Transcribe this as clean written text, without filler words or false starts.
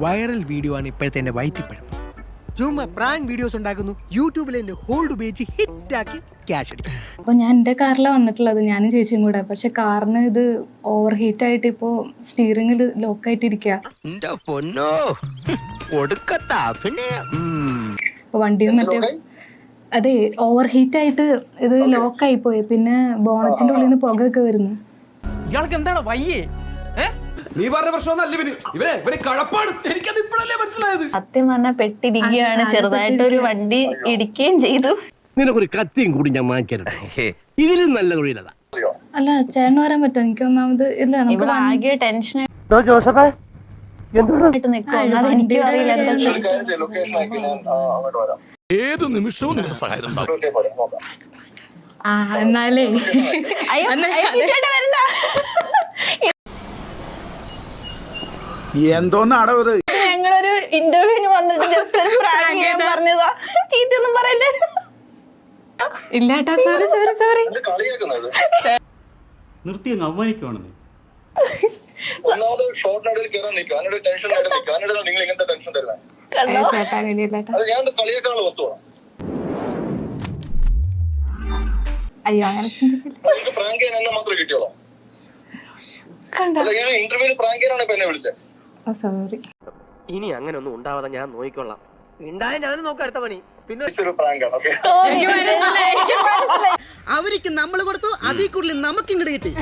Viral video ആണ് ഇപ്പോഴത്തെ എന്റെ വൈറ്റിപ്പഴം. ചുമ്മാ പ്രാങ്ക് വീഡിയോസ് ഉണ്ടാക്കുന്നു, യൂട്യൂബിൽ എന്റെ ഹോൾഡ് ഉപയോഗിച്ച് ഹിറ്റാക്കി ക്യാഷ് അടിക്കും. അപ്പോൾ ഞാൻ എൻ്റെ കാറിലാണ് വന്നിട്ടുള്ളത്, ഞാനും ചേച്ചിയും കൂടെ. പക്ഷെ കാറിന് ഇത് ഓവർ ഹീറ്റ് ആയിട്ട് ഇപ്പോൾ സ്റ്റീറിംഗിൽ ലോക്കായിട്ടിരിക്കുക. അപ്പോൾ വണ്ടിയും മറ്റേ അതെ ഓവർ ഹീറ്റ് ആയിട്ട് ഇത് ലോക്കായി പോയി. പിന്നെ ബോണറ്റിന്റെ ഉള്ളിൽ നിന്ന് പുകയൊക്കെ വരുന്നു. ഇയാൾക്ക് എന്താണ് വയ്യേ? നീ പറഞ്ഞ പ്രശ്നമൊന്നല്ല ഇവനെ കഴപ്പാണ്. എനിക്കത് ഇപ്പോഴല്ലേ മനസ്സിലായത്. സത്യം പറഞ്ഞാൽ പെട്ടിരിക്കുകയാണ്. ചെറുതായിട്ട് ഒരു വണ്ടി ഇടിക്കുകയും ചെയ്തു. നിനക്കൊരു കത്തിയും കൂടി ഞാൻ വാങ്ങിക്കരുത്, ഇതിലും നല്ല തൊഴിലതാ. അല്ല ചേട്ടന് വരാൻ പറ്റുമോ? എനിക്ക് ഒന്നാമത് ഇല്ല, ഇവിടെ ആകെ ടെൻഷൻ ജോസഫേ എനിക്കും അറിയില്ല എന്താ. ഏത് നിമിഷവും നിങ്ങളുടെ സഹായം എന്നാലേ എന്തോന്നാടോ ഇത്? ഞങ്ങളൊരു ഇന്റർവ്യൂവിന് വന്നിട്ട് ജസ്റ്റ് ഒരു പ്രാങ്ക് ചെയ്യാൻ പറഞ്ഞതാ. ചീറ്റൊന്നും പറയല്ലേ. ഇല്ല ഏട്ടാ, സോറി സോറി സോറി. നിർത്തി അങ്ങ് അവമാനിക്കുവാണെന്ന്. അയ്യോ അങ്ങനെ സോറി. ഇനി അങ്ങനെ ഒന്നും ഉണ്ടാവാതെ ഞാൻ നോക്കിക്കൊള്ളാം. ഉണ്ടായ ഞാനും നോക്കാം അടുത്ത പണി. പിന്നെ അവർക്ക് നമ്മൾ കൊടുത്തു, അതിൽ കൂടുതൽ നമുക്ക് ഇങ്ങോട്ട് കിട്ടി.